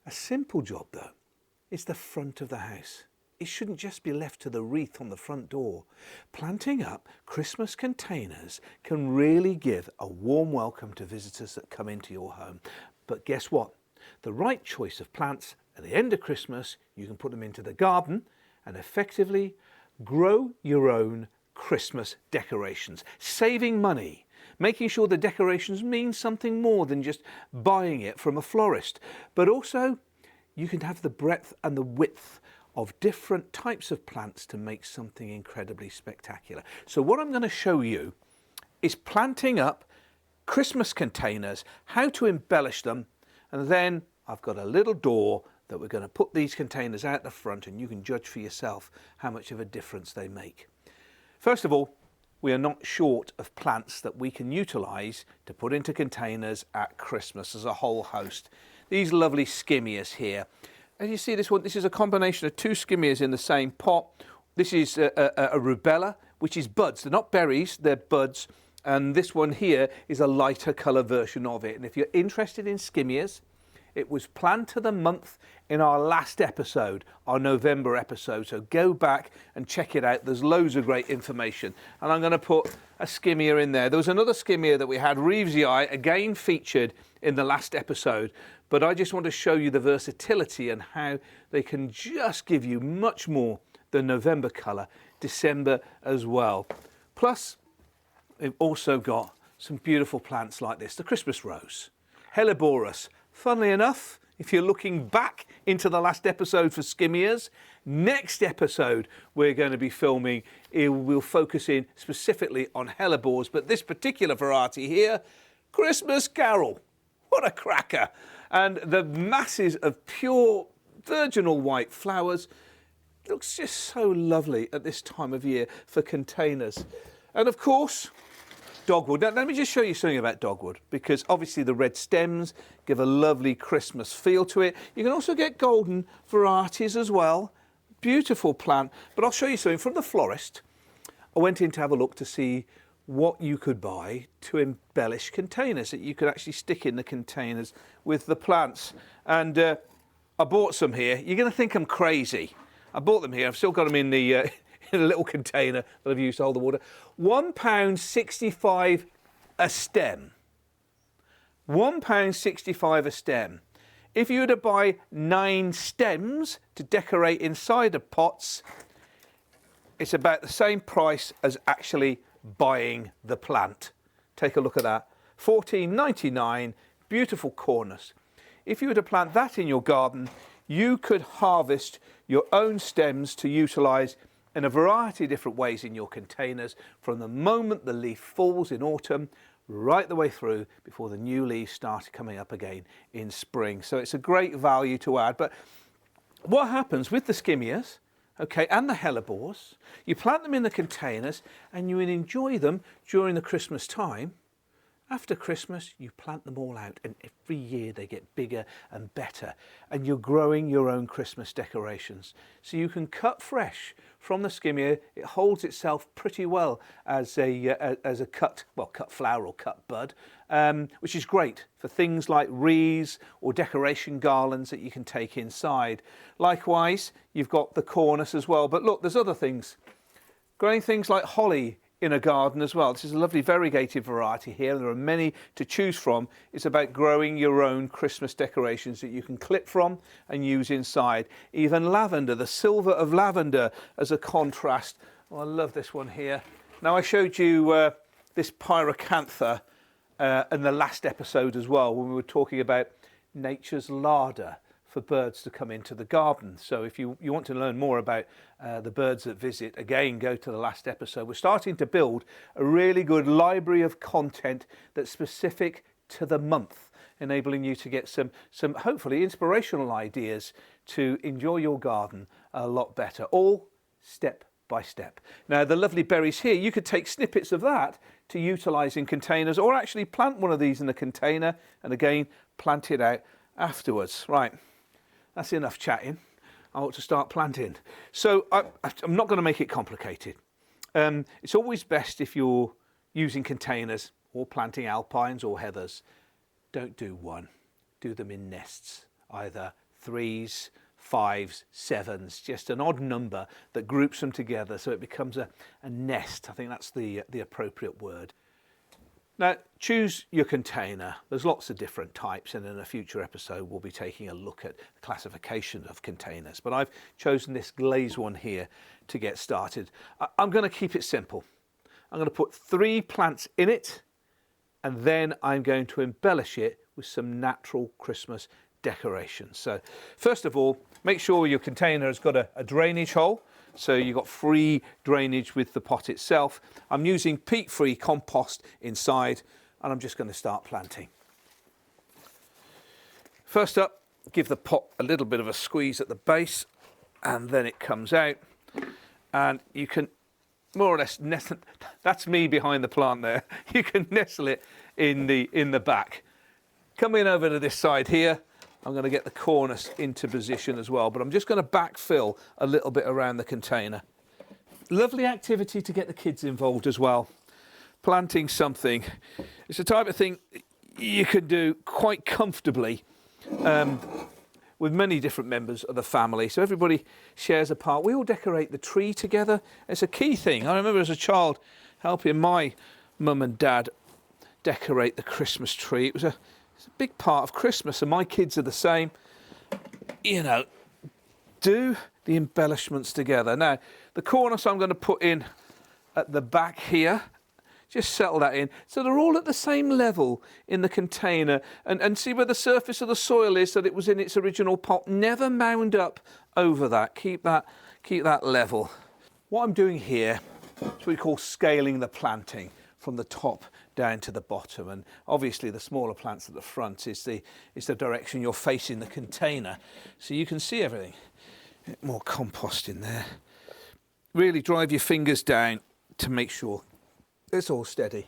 A simple job though. It's the front of the house. It shouldn't just be left to the wreath on the front door. Planting up Christmas containers can really give a warm welcome to visitors that come into your home. But guess what? The right choice of plants at the end of Christmas, you can put them into the garden and effectively grow your own Christmas decorations, saving money, making sure the decorations mean something more than just buying it from a florist, but also you can have the breadth and the width of different types of plants to make something incredibly spectacular. So what I'm going to show you is planting up Christmas containers, how to embellish them, and then I've got a little door that we're going to put these containers out the front and you can judge for yourself how much of a difference they make. First of all, we are not short of plants that we can utilise to put into containers at Christmas as a whole host. These lovely skimmias here. As you see this one, this is a combination of two skimmias in the same pot. This is a rubella, which is buds. They're not berries, they're buds. And this one here is a lighter colour version of it. And if you're interested in skimmias, it was plant of the month in our last episode, our November episode. So go back and check it out. There's loads of great information. And I'm going to put a skimmia in there. There was another skimmia that we had, Reevesii, again featured in the last episode. But I just want to show you the versatility and how they can just give you much more than November colour, December as well. Plus, we've also got some beautiful plants like this, the Christmas rose, Helleborus. Funnily enough, if you're looking back into the last episode for skimmias, next episode we're going to be filming, we'll focus in specifically on hellebores, but this particular variety here, Christmas Carol. What a cracker. And the masses of pure virginal white flowers looks just so lovely at this time of year for containers. And of course, dogwood. Now, let me just show you something about dogwood, because obviously the red stems give a lovely Christmas feel to it. You can also get golden varieties as well. Beautiful plant. But I'll show you something from the florist. I went in to have a look to see what you could buy to embellish containers that you could actually stick in the containers with the plants. And I bought some here. You're going to think I'm crazy. I bought them here. I've still got them in the in a little container that I've used to hold the water. £1.65 a stem. £1.65 a stem. If you were to buy 9 stems to decorate inside of pots, it's about the same price as actually buying the plant. Take a look at that. £14.99, beautiful corners. If you were to plant that in your garden, you could harvest your own stems to utilise in a variety of different ways in your containers, from the moment the leaf falls in autumn right the way through before the new leaves start coming up again in spring. So it's a great value to add. But what happens with the skimmias, okay, and the hellebores, you plant them in the containers and you enjoy them during the Christmas time. After Christmas, you plant them all out, and every year they get bigger and better, and you're growing your own Christmas decorations. So you can cut fresh from the skimmia. It holds itself pretty well as a cut flower or cut bud, which is great for things like wreaths or decoration garlands that you can take inside. Likewise, you've got the cornice as well. But look, there's other things. Growing things like holly in a garden as well. This is a lovely variegated variety here. There are many to choose from. It's about growing your own Christmas decorations that you can clip from and use inside. Even lavender, the silver of lavender as a contrast. Oh, I love this one here. Now, I showed you this pyracantha in the last episode as well, when we were talking about nature's larder for birds to come into the garden. So if you want to learn more about the birds that visit, again, go to the last episode. We're starting to build a really good library of content that's specific to the month, enabling you to get some hopefully inspirational ideas to enjoy your garden a lot better, all step by step. Now, the lovely berries here, you could take snippets of that to utilise in containers, or actually plant one of these in a container and again plant it out afterwards. Right. That's enough chatting. I ought to start planting. So I'm not going to make it complicated. It's always best, if you're using containers or planting alpines or heathers, don't do one. Do them in nests, either 3s, 5s, 7s, just an odd number that groups them together so it becomes a nest. I think that's the appropriate word. Now, choose your container. There's lots of different types, and in a future episode we'll be taking a look at the classification of containers. But I've chosen this glazed one here to get started. I'm going to keep it simple. I'm going to put 3 plants in it, and then I'm going to embellish it with some natural Christmas decorations. So first of all, make sure your container has got a drainage hole. So you've got free drainage with the pot itself. I'm using peat-free compost inside, and I'm just going to start planting. First up, give the pot a little bit of a squeeze at the base, and then it comes out. And you can more or less nestle, that's me behind the plant there. You can nestle it in the back. Coming over to this side here, I'm going to get the cornice into position as well, but I'm just going to backfill a little bit around the container. Lovely activity to get the kids involved as well. Planting something. It's the type of thing you can do quite comfortably with many different members of the family. So everybody shares a part. We all decorate the tree together. It's a key thing. I remember as a child helping my mum and dad decorate the Christmas tree. It's a big part of Christmas, and my kids are the same. You know, do the embellishments together. Now, the cornice I'm going to put in at the back here. Just settle that in. So they're all at the same level in the container, and see where the surface of the soil is, that it was in its original pot. Never mound up over that. Keep that level. What I'm doing here is what we call scaling the planting from the top down to the bottom, and obviously the smaller plants at the front is the direction you're facing the container, so you can see everything. More compost in there. Really drive your fingers down to make sure it's all steady.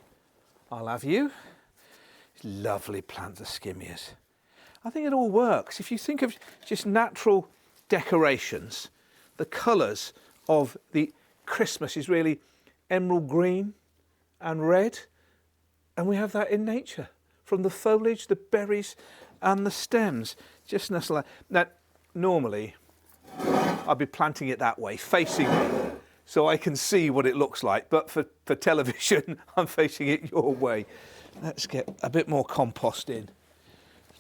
I'll have you. Lovely plants of skimmias. I think it all works. If you think of just natural decorations, the colours of the Christmas is really emerald green and red, and we have that in nature, from the foliage, the berries and the stems. Just nestle like now. Normally I'd be planting it that way, facing me, so I can see what it looks like, but for television I'm facing it your way. Let's get a bit more compost in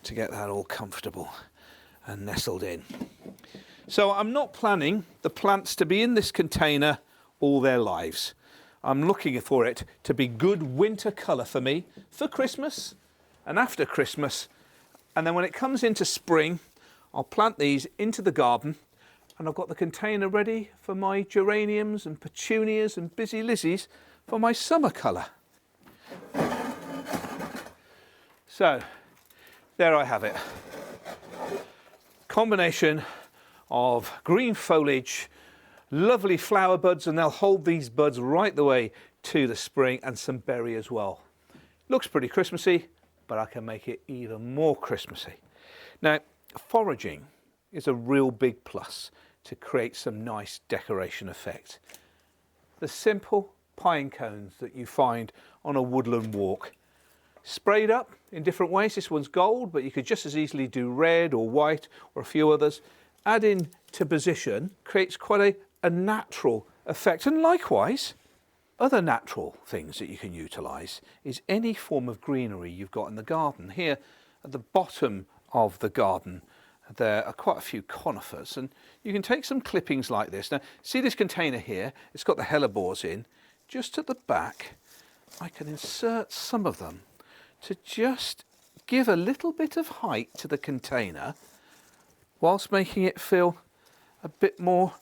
to get that all comfortable and nestled in. So I'm not planning the plants to be in this container all their lives. I'm looking for it to be good winter colour for me for Christmas and after Christmas. And then when it comes into spring, I'll plant these into the garden, and I've got the container ready for my geraniums and petunias and busy lizzies for my summer colour. So there I have it. Combination of green foliage, lovely flower buds, and they'll hold these buds right the way to the spring, and some berry as well. Looks pretty Christmassy, but I can make it even more Christmassy. Now, foraging is a real big plus to create some nice decoration effect. The simple pine cones that you find on a woodland walk, sprayed up in different ways. This one's gold, but you could just as easily do red or white or a few others. Add in to position, creates quite a natural effect. And likewise, other natural things that you can utilise is any form of greenery you've got in the garden. Here at the bottom of the garden there are quite a few conifers, and you can take some clippings like this. Now see this container here, it's got the hellebores in. Just at the back I can insert some of them to just give a little bit of height to the container whilst making it feel a bit more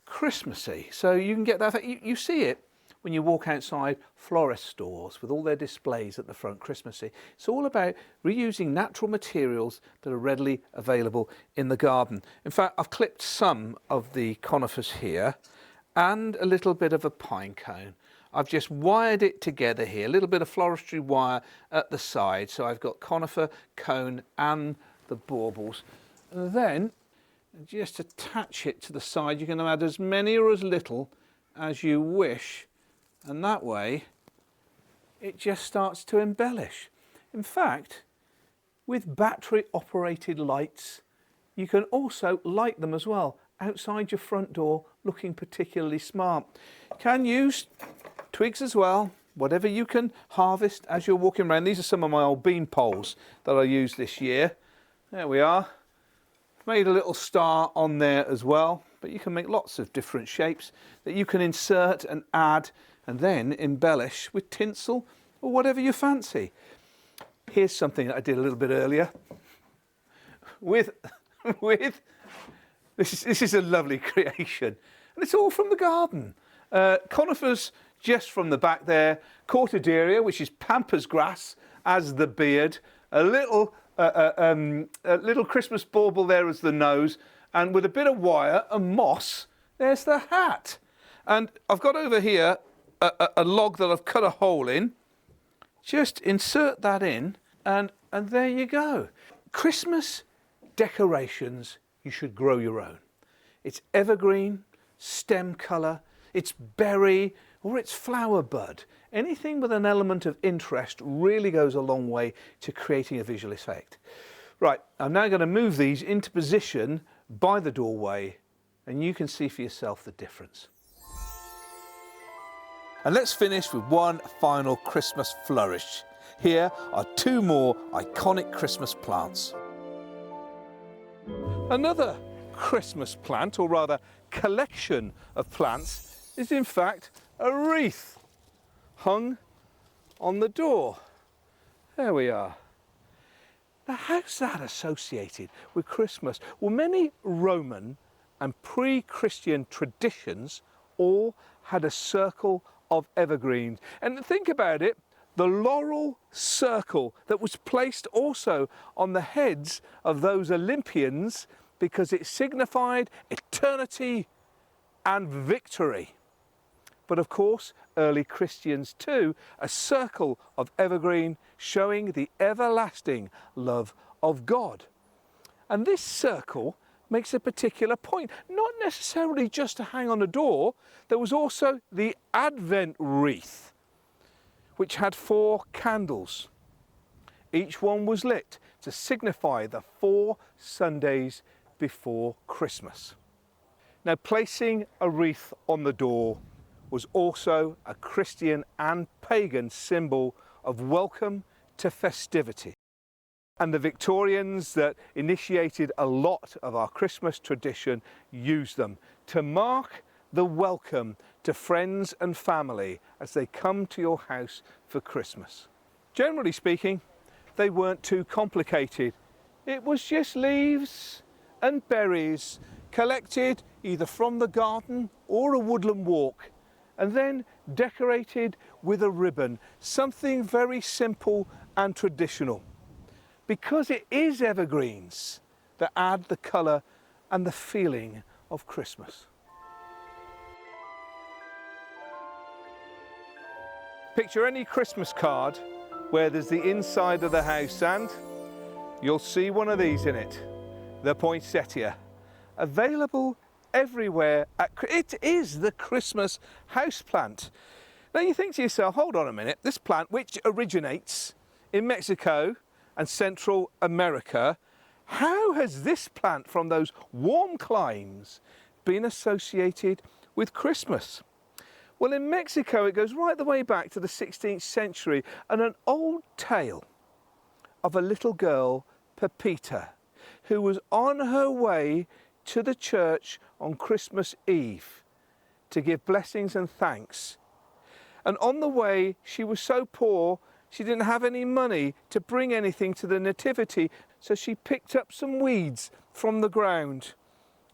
Christmassy. So you can get that, you see it when you walk outside florist stores with all their displays at the front, Christmassy. It's all about reusing natural materials that are readily available in the garden. In fact, I've clipped some of the conifers here and a little bit of a pine cone. I've just wired it together here, a little bit of floristry wire at the side. So I've got conifer, cone and the baubles. And then just attach it to the side. You can add as many or as little as you wish. And that way, it just starts to embellish. In fact, with battery-operated lights, you can also light them as well, outside your front door, looking particularly smart. You can use twigs as well, whatever you can harvest as you're walking around. These are some of my old bean poles that I used this year. There we are. Made a little star on there as well, but you can make lots of different shapes that you can insert and add and then embellish with tinsel or whatever you fancy. Here's something that I did a little bit earlier with this is a lovely creation, and it's all from the garden. Conifers just from the back there, cortaderia, which is pampas grass as the beard, a little Christmas bauble there as the nose, and with a bit of wire and moss, there's the hat. And I've got over here a log that I've cut a hole in. Just insert that in, and there you go. Christmas decorations, you should grow your own. It's evergreen, stem colour, it's berry, or it's flower bud. Anything with an element of interest really goes a long way to creating a visual effect. Right, I'm now going to move these into position by the doorway, and you can see for yourself the difference. And let's finish with one final Christmas flourish. Here are two more iconic Christmas plants. Another Christmas plant, or rather collection of plants, is in fact a wreath hung on the door. There we are. Now, how's that associated with Christmas? Well, many Roman and pre-Christian traditions all had a circle of evergreens. And think about it, the laurel circle that was placed also on the heads of those Olympians because it signified eternity and victory. But of course, early Christians too, a circle of evergreen showing the everlasting love of God. And this circle makes a particular point, not necessarily just to hang on a door. There was also the Advent wreath, which had 4 candles. Each one was lit to signify the 4 Sundays before Christmas. Now, placing a wreath on the door was also a Christian and pagan symbol of welcome to festivity. And the Victorians that initiated a lot of our Christmas tradition used them to mark the welcome to friends and family as they come to your house for Christmas. Generally speaking, they weren't too complicated. It was just leaves and berries collected either from the garden or a woodland walk, and then decorated with a ribbon, something very simple and traditional. Because it is evergreens that add the colour and the feeling of Christmas. Picture any Christmas card where there's the inside of the house and you'll see one of these in it, the poinsettia. Available everywhere. It is the Christmas houseplant. Now you think to yourself, hold on a minute, this plant which originates in Mexico and Central America, how has this plant from those warm climes been associated with Christmas? Well, in Mexico it goes right the way back to the 16th century, and an old tale of a little girl, Pepita, who was on her way to the church on Christmas Eve to give blessings and thanks. And on the way she was so poor she didn't have any money to bring anything to the nativity, so she picked up some weeds from the ground.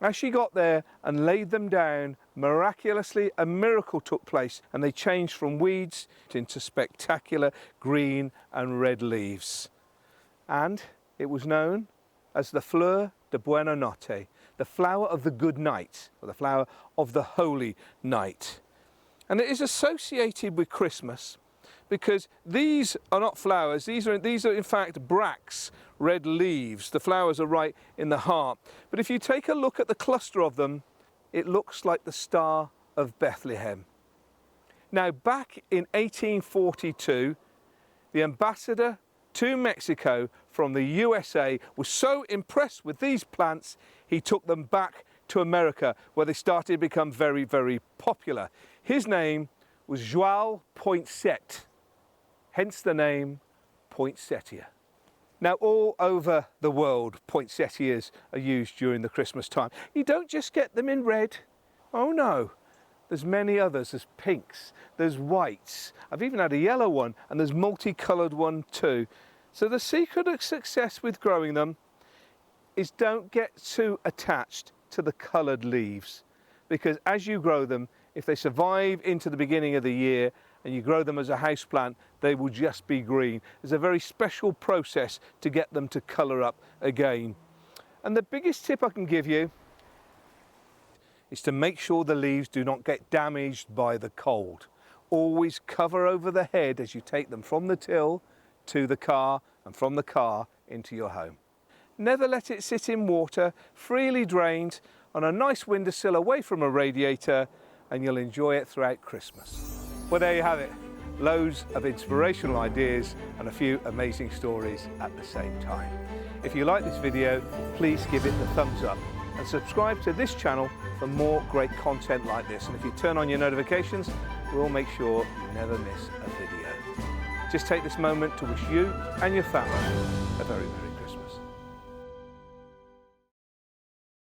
As she got there and laid them down, miraculously a miracle took place and they changed from weeds into spectacular green and red leaves. And it was known as the Flor de Buena Noche, the flower of the good night, or the flower of the holy night. And it is associated with Christmas because these are not flowers, these are in fact bracts, red leaves. The flowers are right in the heart. But if you take a look at the cluster of them, it looks like the Star of Bethlehem. Now, back in 1842, the ambassador to Mexico from the USA was so impressed with these plants, he took them back to America, where they started to become very, very popular. His name was João Poinsett, hence the name poinsettia. Now, all over the world, poinsettias are used during the Christmas time. You don't just get them in red. Oh no, there's many others. There's pinks, there's whites. I've even had a yellow one, and there's multicoloured one too. So the secret of success with growing them is don't get too attached to the coloured leaves, because as you grow them, if they survive into the beginning of the year and you grow them as a house plant, they will just be green. There's a very special process to get them to colour up again. And the biggest tip I can give you is to make sure the leaves do not get damaged by the cold. Always cover over the head as you take them from the till to the car and from the car into your home. Never let it sit in water, freely drained on a nice windowsill away from a radiator, and you'll enjoy it throughout Christmas. Well, there you have it. Loads of inspirational ideas and a few amazing stories at the same time. If you like this video, please give it the thumbs up and subscribe to this channel for more great content like this. And if you turn on your notifications, we'll make sure you never miss a video. Just take this moment to wish you and your family a very, very